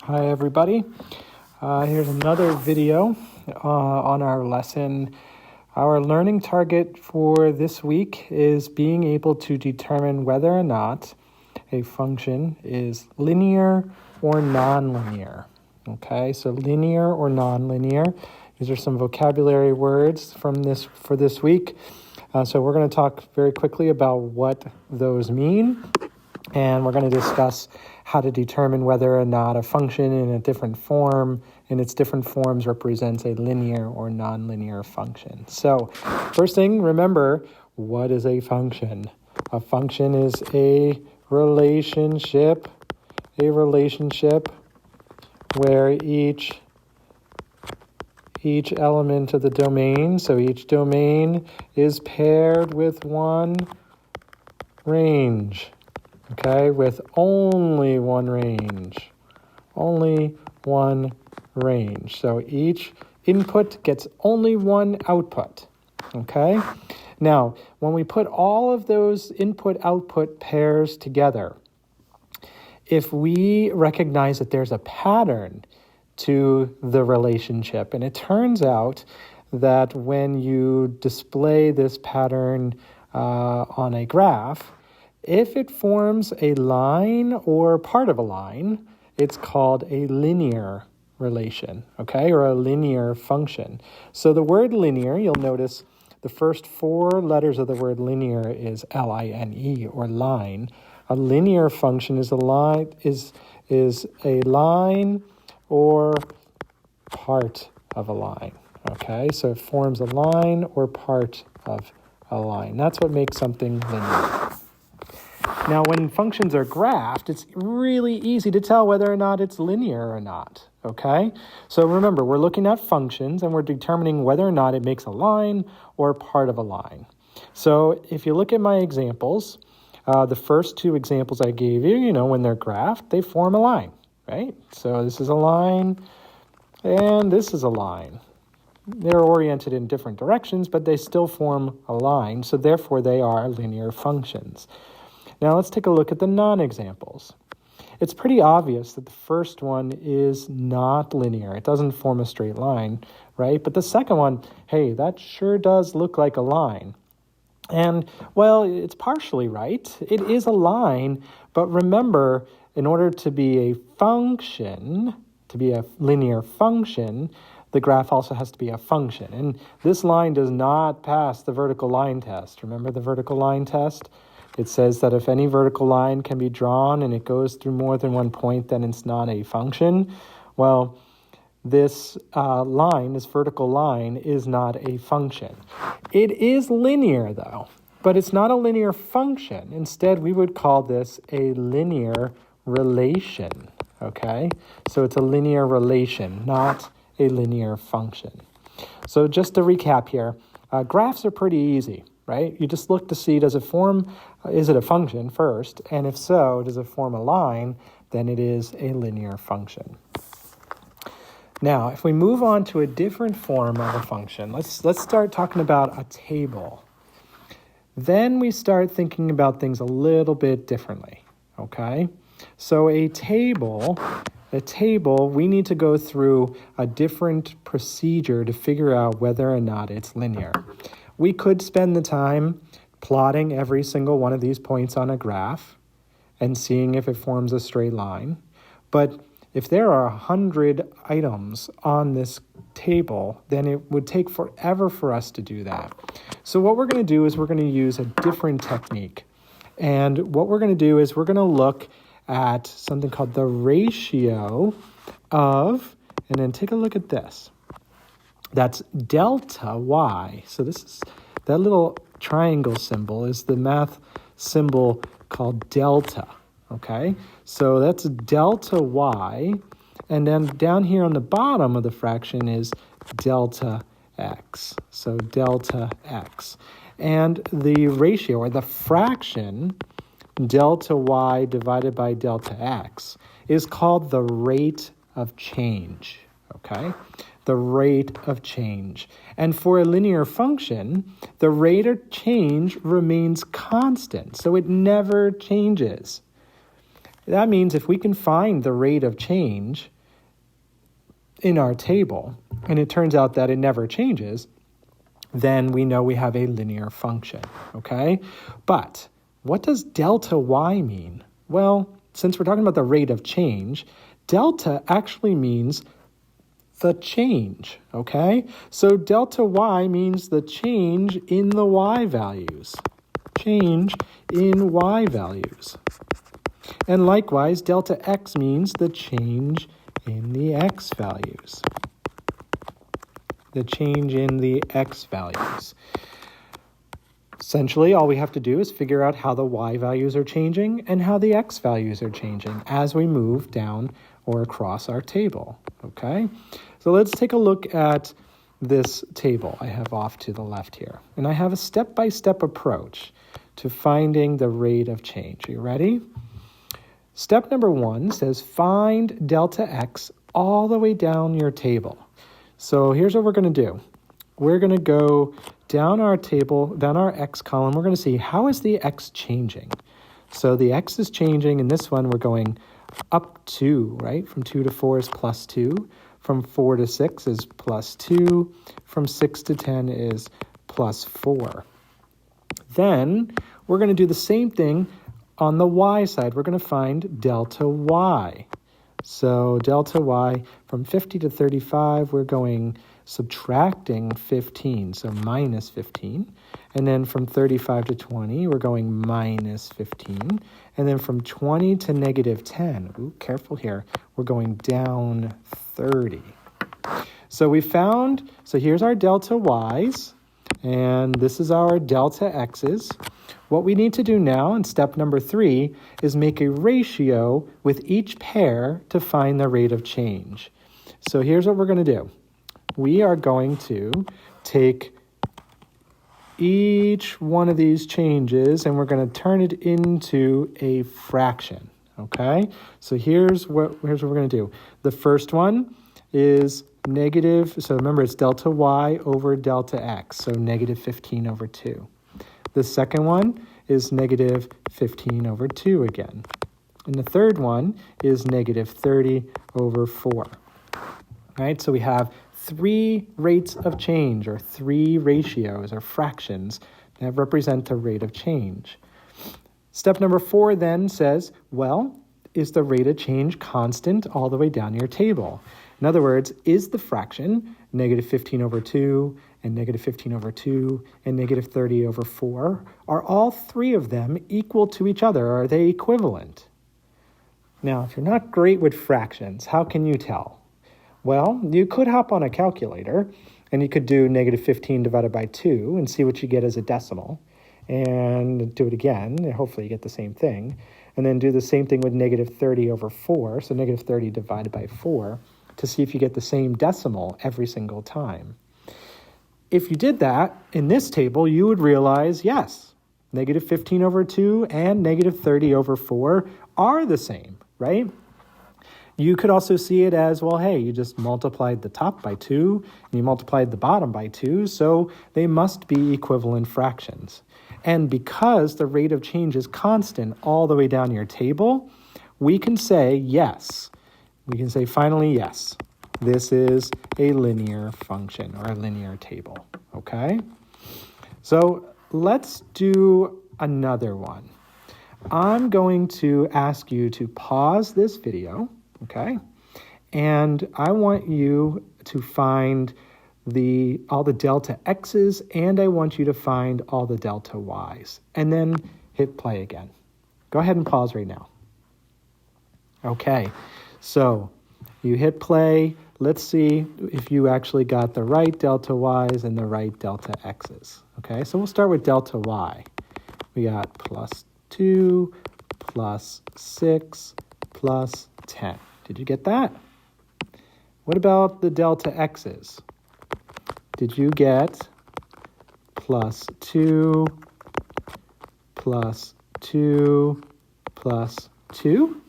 Hi everybody, here's another video on our lesson. Our learning target for this week is being able to determine whether or not a function is linear or nonlinear. Okay, so linear or nonlinear. These are some vocabulary words for this week. So we're going to talk very quickly about what those mean. And we're going to discuss how to determine whether or not a function in its different forms represents a linear or nonlinear function. So first thing, remember, what is a function? A function is a relationship where each element of the domain, so each domain is paired with one range. Okay, with only one range. So each input gets only one output. Okay? Now, when we put all of those input-output pairs together, if we recognize that there's a pattern to the relationship, and it turns out that when you display this pattern on a graph, if it forms a line or part of a line, it's called a linear relation, okay, or a linear function. So the word linear, you'll notice the first four letters of the word linear is L-I-N-E, or line. A linear function is a line or part of a line, okay? So it forms a line or part of a line. That's what makes something linear. Now, when functions are graphed, it's really easy to tell whether or not it's linear or not, okay? So remember, we're looking at functions, and we're determining whether or not it makes a line or part of a line. So if you look at my examples, the first two examples I gave you, when they're graphed, they form a line, right? So this is a line, and this is a line. They're oriented in different directions, but they still form a line, so therefore they are linear functions. Now let's take a look at the non-examples. It's pretty obvious that the first one is not linear. It doesn't form a straight line, right? But the second one, hey, that sure does look like a line. And, well, it's partially right. It is a line, but remember, in order to be a function, to be a linear function, the graph also has to be a function. And this line does not pass the vertical line test. Remember the vertical line test? It says that if any vertical line can be drawn and it goes through more than one point, then it's not a function. Well, this vertical line, is not a function. It is linear, though, but it's not a linear function. Instead, we would call this a linear relation, okay? So it's a linear relation, not a linear function. So just to recap here, graphs are pretty easy, right? You just look to see, is it a function first? And if so, does it form a line? Then it is a linear function. Now, if we move on to a different form of a function, let's start talking about a table. Then we start thinking about things a little bit differently, okay? So a table, we need to go through a different procedure to figure out whether or not it's linear. We could spend the time plotting every single one of these points on a graph and seeing if it forms a straight line. But if there are 100 items on this table, then it would take forever for us to do that. So what we're going to do is we're going to use a different technique. And what we're going to do is we're going to look at something called the ratio of, and then take a look at this. That's delta y. So this is that little triangle symbol is the math symbol called delta, okay? So that's delta y, and then down here on the bottom of the fraction is delta x. So delta x. And the ratio, or the fraction, delta y divided by delta x, is called the rate of change, okay? The rate of change. And for a linear function, the rate of change remains constant, so it never changes. That means if we can find the rate of change, in our table, and it turns out that it never changes, then we know we have a linear function, okay? But what does delta y mean? Well, since we're talking about the rate of change, delta actually means the change, okay? So delta y means the change in the y values. Change in y values. And likewise, delta x means the change in the x values. The change in the x values. Essentially, all we have to do is figure out how the y values are changing and how the x values are changing as we move down or across our table, okay? So let's take a look at this table I have off to the left here. And I have a step-by-step approach to finding the rate of change. Are you ready? Step number 1 says find delta x all the way down your table. So here's what we're going to do. We're going to go down our table, down our x column. We're going to see how is the x changing. So the x is changing. In this one, we're going up 2, right? From 2 to 4 is plus 2. From 4 to 6 is plus 2. From 6 to 10 is plus 4. Then we're going to do the same thing on the y side. We're going to find delta y. So delta y, from 50 to 35, we're going subtracting 15, so minus 15. And then from 35 to 20, we're going minus 15. And then from 20 to negative 10, ooh, careful here, we're going down 30. So we found, so here's our delta y's, and this is our delta x's. What we need to do now in step number 3 is make a ratio with each pair to find the rate of change. So here's what we're going to do. We are going to take each one of these changes and we're going to turn it into a fraction, okay? So here's what we're going to do. The first one is negative, so remember it's delta y over delta x, so negative 15 over 2. The second one is negative 15 over 2 again. And the third one is negative 30 over 4. All right, so we have 3 rates of change, or 3 ratios or fractions that represent the rate of change. Step number 4 then says, well, is the rate of change constant all the way down your table? In other words, is the fraction negative 15 over 2 and negative 15 over 2 and negative 30 over 4, are all 3 of them equal to each other? Are they equivalent? Now, if you're not great with fractions, how can you tell? Well, you could hop on a calculator and you could do negative 15 divided by 2 and see what you get as a decimal, and do it again, and hopefully you get the same thing, and then do the same thing with negative 30 over 4, so negative 30 divided by 4, to see if you get the same decimal every single time. If you did that in this table, you would realize, yes, negative 15 over 2 and negative 30 over 4 are the same, right? You could also see it as, well, hey, you just multiplied the top by 2 and you multiplied the bottom by 2, so they must be equivalent fractions. And because the rate of change is constant all the way down your table, we can say yes. We can say finally yes. This is a linear function or a linear table, okay? So let's do another one. I'm going to ask you to pause this video, okay? And I want you to find all the delta x's, and I want you to find all the delta y's, and then hit play again. Go ahead and pause right now. Okay, so you hit play. Let's see if you actually got the right delta y's and the right delta x's. Okay, so we'll start with delta y. We got plus 2, plus 6, plus 10. Did you get that? What about the delta x's? Did you get plus 2, plus 2, plus 2?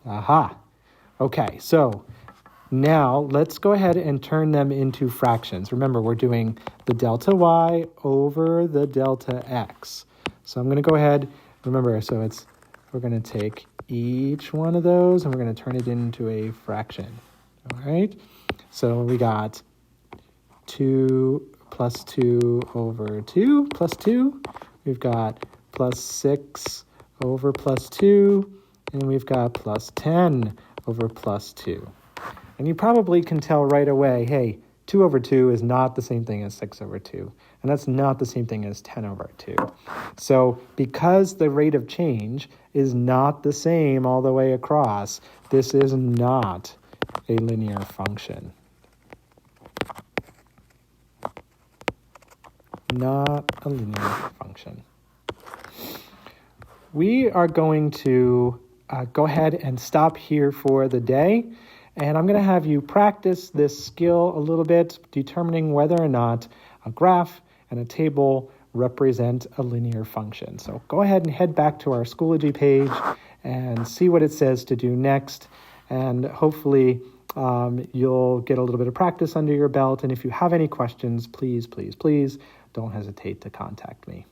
Aha. Okay, so now let's go ahead and turn them into fractions. Remember, we're doing the delta y over the delta x. So I'm going to go ahead, remember, so we're going to take each one of those and we're going to turn it into a fraction. All right, so we got 2 plus 2 over 2 plus 2. We've got plus 6 over plus 2. And we've got plus 10 over plus 2. And you probably can tell right away, hey, 2 over 2 is not the same thing as 6 over 2. And that's not the same thing as 10 over 2. So because the rate of change is not the same all the way across, this is not a linear function. Not a linear function. We are going to go ahead and stop here for the day. And I'm going to have you practice this skill a little bit, determining whether or not a graph and a table represent a linear function. So go ahead and head back to our Schoology page and see what it says to do next. And hopefully you'll get a little bit of practice under your belt. And if you have any questions, please, please, please don't hesitate to contact me.